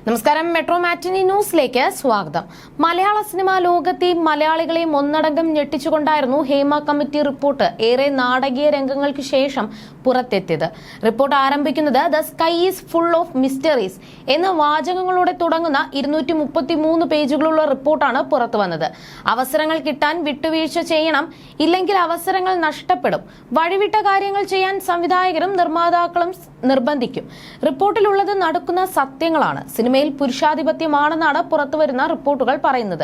നമസ്കാരം, മെട്രോ മാറ്റിനി ന്യൂസിലേക്ക് സ്വാഗതം. മലയാള സിനിമാ ലോകത്തെ മലയാളികളെയും ഒന്നടങ്കം ഞെട്ടിച്ചുകൊണ്ടായിരുന്നു ഹേമ കമ്മിറ്റി റിപ്പോർട്ട് ഏറെ നാടകീയ രംഗങ്ങൾക്ക് ശേഷം പുറത്തെത്തിയത്. റിപ്പോർട്ട് ആരംഭിക്കുന്നത് the sky is full of mysteries എന്ന വാചകങ്ങളോടെ തുടങ്ങുന്ന 233 പേജുകളുള്ള റിപ്പോർട്ടാണ് പുറത്തു വന്നത്. അവസരങ്ങൾ കിട്ടാൻ വിട്ടുവീഴ്ച ചെയ്യണം, ഇല്ലെങ്കിൽ അവസരങ്ങൾ നഷ്ടപ്പെടും. വഴിവിട്ട കാര്യങ്ങൾ ചെയ്യാൻ സംവിധായകരും നിർമ്മാതാക്കളും നിർബന്ധിക്കും. റിപ്പോർട്ടിലുള്ളത് നടക്കുന്ന സത്യങ്ങളാണ്. സിനിമയിൽ പുരുഷാധിപത്യമാണെന്നാണ് പുറത്തുവരുന്ന റിപ്പോർട്ടുകൾ പറയുന്നത്.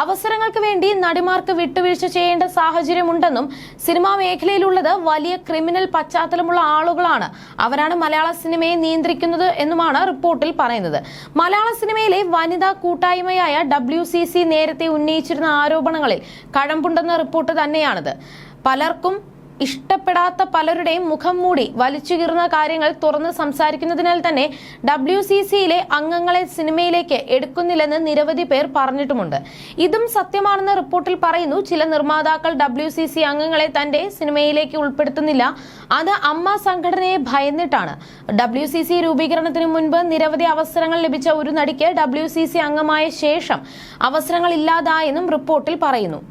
അവസരങ്ങൾക്ക് വേണ്ടി നടിമാർക്ക് വിട്ടുവീഴ്ച ചെയ്യേണ്ട സാഹചര്യമുണ്ടെന്നും സിനിമാ മേഖലയിലുള്ളത് വലിയ ക്രിമിനൽ പശ്ചാത്തലമുള്ള ആളുകളാണ്, അവരാണ് മലയാള സിനിമയെ നിയന്ത്രിക്കുന്നത് എന്നുമാണ് റിപ്പോർട്ടിൽ പറയുന്നത്. മലയാള സിനിമയിലെ വനിതാ കൂട്ടായ്മയായ WCC നേരത്തെ ഉന്നയിച്ചിരുന്ന ആരോപണങ്ങളിൽ കഴമ്പുണ്ടെന്ന റിപ്പോർട്ട് തന്നെയാണിത്. പലർക്കും ഇഷ്ടപ്പെടാത്ത പലരുടെയും മുഖം മൂടി വലിച്ചു കീറുന്ന കാര്യങ്ങൾ തുറന്ന് സംസാരിക്കുന്നതിനാൽ തന്നെ WCCയിലെ അംഗങ്ങളെ സിനിമയിലേക്ക് എടുക്കുന്നില്ലെന്ന് നിരവധി പേർ പറഞ്ഞിട്ടുമുണ്ട്. ഇതും സത്യമാണെന്ന് റിപ്പോർട്ടിൽ പറയുന്നു. ചില നിർമ്മാതാക്കൾ WCC അംഗങ്ങളെ തന്റെ സിനിമയിലേക്ക് ഉൾപ്പെടുത്തുന്നില്ല. അത് അമ്മ സംഘടനയെ ഭയന്നിട്ടാണ്. WCC രൂപീകരണത്തിന് മുൻപ് നിരവധി അവസരങ്ങൾ ലഭിച്ച ഒരു നടിക്ക് WCC അംഗമായ ശേഷം അവസരങ്ങൾ ഇല്ലാതായെന്നും റിപ്പോർട്ടിൽ പറയുന്നു.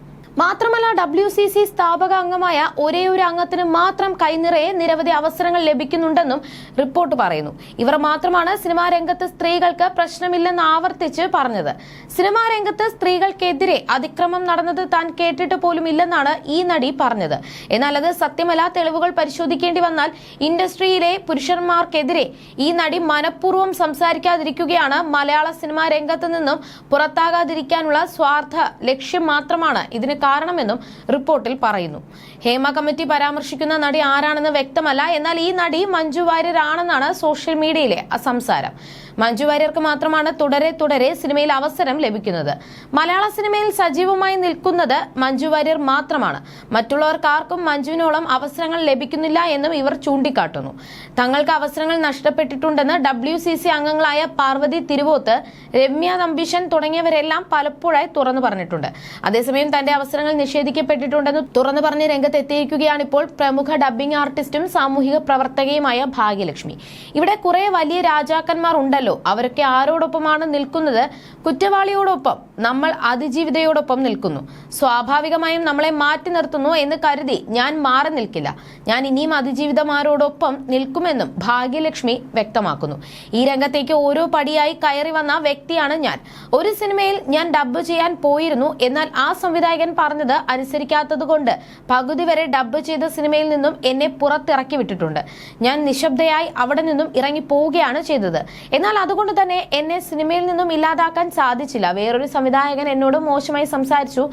മാത്രമല്ല, WCC സ്ഥാപക അംഗമായ ഒരേ ഒരു അംഗത്തിന് മാത്രം കൈനിറയെ നിരവധി അവസരങ്ങൾ ലഭിക്കുന്നുണ്ടെന്നും റിപ്പോർട്ട് പറയുന്നു. ഇവർ മാത്രമാണ് സിനിമാ രംഗത്ത് സ്ത്രീകൾക്ക് പ്രശ്നമില്ലെന്ന് ആവർത്തിച്ച് പറഞ്ഞത്. സിനിമാ രംഗത്ത് സ്ത്രീകൾക്കെതിരെ അതിക്രമം നടന്നത് താൻ കേട്ടിട്ട് പോലും ഇല്ലെന്നാണ് ഈ നടി പറഞ്ഞത്. എന്നാൽ അത് സത്യമല്ല. തെളിവുകൾ പരിശോധിക്കേണ്ടി വന്നാൽ ഇൻഡസ്ട്രിയിലെ പുരുഷന്മാർക്കെതിരെ ഈ നടി മനഃപൂർവ്വം സംസാരിക്കാതിരിക്കുകയാണ്. മലയാള സിനിമാ രംഗത്ത് നിന്നും പുറത്താകാതിരിക്കാനുള്ള സ്വാർത്ഥ ലക്ഷ്യം മാത്രമാണ് ഇതിന് കാരണമെന്നും റിപ്പോർട്ടിൽ പറയുന്നു. ഹേമ കമ്മിറ്റി പരാമർശിക്കുന്ന നടി ആരാണെന്ന് വ്യക്തമല്ല. എന്നാൽ ഈ നടി മഞ്ജു വാര്യർ ആണെന്നാണ് സോഷ്യൽ മീഡിയയിലെ സംസാരം. മഞ്ജു വാര്യർക്ക് മാത്രമാണ് തുടരെ സിനിമയിൽ അവസരം ലഭിക്കുന്നത്. മലയാള സിനിമയിൽ സജീവമായി നിൽക്കുന്നത് മഞ്ജു വാര്യർ മാത്രമാണ്. മറ്റുള്ളവർക്കാർക്കും മഞ്ജുവിനോളം അവസരങ്ങൾ ലഭിക്കുന്നില്ല എന്നും ഇവർ ചൂണ്ടിക്കാട്ടുന്നു. തങ്ങൾക്ക് അവസരങ്ങൾ നഷ്ടപ്പെട്ടിട്ടുണ്ടെന്ന് WCC അംഗങ്ങളായ പാർവതി തിരുവോത്ത്, രമ്യ നമ്പീശൻ തുടങ്ങിയവരെല്ലാം പലപ്പോഴായി തുറന്നു പറഞ്ഞിട്ടുണ്ട്. അതേസമയം തന്റെ അവസരങ്ങൾ നിഷേധിക്കപ്പെട്ടിട്ടുണ്ടെന്ന് തുറന്നു പറഞ്ഞ് രംഗത്തെത്തിയിരിക്കുകയാണ് ഇപ്പോൾ പ്രമുഖ ഡബ്ബിംഗ് ആർട്ടിസ്റ്റും സാമൂഹിക പ്രവർത്തകയുമായ ഭാഗ്യലക്ഷ്മി. ഇവിടെ കുറെ വലിയ രാജാക്കന്മാർ ഉണ്ടല്ലോ, അവരൊക്കെ ആരോടൊപ്പമാണ് നിൽക്കുന്നത്? കുറ്റവാളിയോടൊപ്പം. നമ്മൾ അതിജീവിതയോടൊപ്പം നിൽക്കുന്നു. സ്വാഭാവികമായും നമ്മളെ മാറ്റി നിർത്തുന്നു എന്ന് കരുതി ഞാൻ മാറി നിൽക്കില്ല. ഞാൻ ഇനിയും അതിജീവിതമാരോടൊപ്പം നിൽക്കുമെന്നും ഭാഗ്യലക്ഷ്മി വ്യക്തമാക്കുന്നു. ഈ രംഗത്തേക്ക് ഓരോ പടിയായി കയറി വന്ന വ്യക്തിയാണ് ഞാൻ. ഒരു സിനിമയിൽ ഞാൻ ഡബ്ബ് ചെയ്യാൻ പോയിരുന്നു. എന്നാൽ ആ സംവിധായകൻ പറഞ്ഞത് അനുസരിക്കാത്തത് കൊണ്ട് പകുതി വരെ ഡബ്ബ് ചെയ്ത സിനിമയിൽ നിന്നും എന്നെ പുറത്തിറക്കി വിട്ടിട്ടുണ്ട്. ഞാൻ നിശബ്ദയായി അവിടെ നിന്നും ഇറങ്ങി പോവുകയാണ് ചെയ്തത്. എന്നാൽ അതുകൊണ്ട് തന്നെ എന്നെ സിനിമയിൽ നിന്നും ഇല്ലാതാക്കാൻ സാധിച്ചില്ല. വേറൊരു സംവിധായകൻ എന്നോട് മോശമായി സംസാരിച്ചു.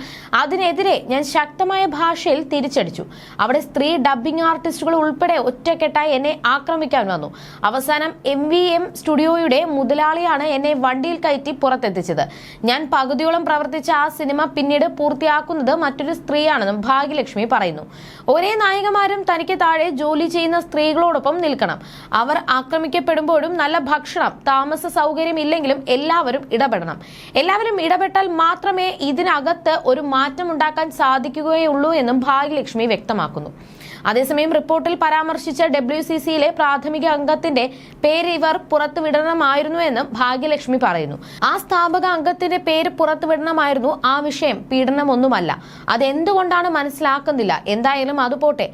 അതിനെതിരെ ഞാൻ ശക്തമായ ഭാഷയിൽ തിരിച്ചടിച്ചു. അവിടെ സ്ത്രീ ഡബ്ബിംഗ് ആർട്ടിസ്റ്റുകൾ ഉൾപ്പെടെ ഒറ്റക്കെട്ടായി എന്നെ ആക്രമിക്കാൻ വന്നു. അവസാനം MVM സ്റ്റുഡിയോയുടെ മുതലാളിയാണ് എന്നെ വണ്ടിയിൽ കയറ്റി പുറത്തെത്തിച്ചത്. ഞാൻ പകുതിയോളം പ്രവർത്തിച്ച ആ സിനിമ പിന്നീട് പൂർത്തിയാക്കുന്നത് മറ്റൊരു സ്ത്രീയാണെന്നും ഭാഗ്യലക്ഷ്മി പറയുന്നു. ഒരേ നായികമാരും തനിക്ക് താഴെ ജോലി ചെയ്യുന്ന സ്ത്രീകളോടൊപ്പം നിൽക്കണം. അവർ ആക്രമിക്കപ്പെടുമ്പോഴും നല്ല ഭക്ഷണം, താമസ സൗകര്യം ഇല്ലെങ്കിലും എല്ലാവരും ഇടപെടണം. എല്ലാവരും ഇടപെട്ടാൽ മാത്രമേ ഇതിനകത്ത് ഒരു മാറ്റം ഉണ്ടാക്കാൻ സാധിക്കുകയുള്ളൂ എന്നും ഭാഗ്യലക്ഷ്മി വ്യക്തമാക്കുന്നു. അതേസമയം റിപ്പോർട്ടിൽ പരാമർശിച്ച WCCയിലെ പ്രാഥമിക അംഗത്തിന്റെ പേര് ഇവർ പുറത്തുവിടണമായിരുന്നു എന്നും ഭാഗ്യലക്ഷ്മി പറയുന്നു. ആ സ്ഥാപക അംഗത്തിന്റെ പേര് പുറത്തുവിടണമായിരുന്നു. ആ വിഷയം പീഡനമൊന്നുമല്ല. അതെന്തുകൊണ്ടാണ് മനസ്സിലാക്കുന്നില്ല. എന്തായാലും അതുപോട്ടെ.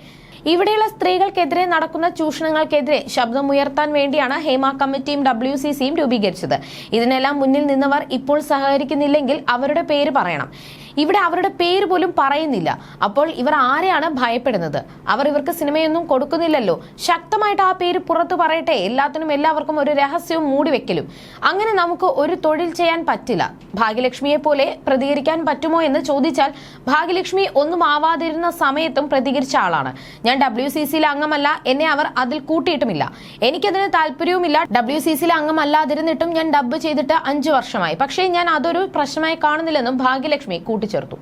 ഇവിടെയുള്ള സ്ത്രീകൾക്കെതിരെ നടക്കുന്ന ചൂഷണങ്ങൾക്കെതിരെ ശബ്ദമുയർത്താൻ വേണ്ടിയാണ് ഹേമ കമ്മിറ്റിയും WCCയും രൂപീകരിച്ചത്. ഇതിനെല്ലാം മുന്നിൽ നിന്നവർ ഇപ്പോൾ സഹകരിക്കുന്നില്ലെങ്കിൽ അവരുടെ പേര് പറയണം. ഇവിടെ അവരുടെ പേര് പോലും പറയുന്നില്ല. അപ്പോൾ ഇവർ ആരെയാണ് ഭയപ്പെടുന്നത്? അവർ ഇവർക്ക് സിനിമയൊന്നും കൊടുക്കുന്നില്ലല്ലോ. ശക്തമായിട്ട് ആ പേര് പുറത്തു പറയട്ടെ. എല്ലാത്തിനും എല്ലാവർക്കും ഒരു രഹസ്യവും മൂടിവെക്കലും. അങ്ങനെ നമുക്ക് ഒരു തൊഴിൽ ചെയ്യാൻ പറ്റില്ല. ഭാഗ്യലക്ഷ്മിയെ പോലെ പ്രതികരിക്കാൻ പറ്റുമോ എന്ന് ചോദിച്ചാൽ ഭാഗ്യലക്ഷ്മി ഒന്നും ആവാതിരുന്ന സമയത്തും പ്രതികരിച്ച ആളാണ്. ഞാൻ WCCയിലെ അംഗമല്ല. എന്നെ അവർ അതിൽ കൂട്ടിയിട്ടുമില്ല. എനിക്കതിന് താല്പര്യവുമില്ല. WCCയിലെ അംഗമല്ലാതിരുന്നിട്ടും ഞാൻ ഡബ്ബ് ചെയ്തിട്ട് 5 വർഷമായി. പക്ഷേ ഞാൻ അതൊരു പ്രശ്നമായി കാണുന്നില്ലെന്നും ഭാഗ്യലക്ഷ്മി കൂട്ടിച്ചേർത്തു.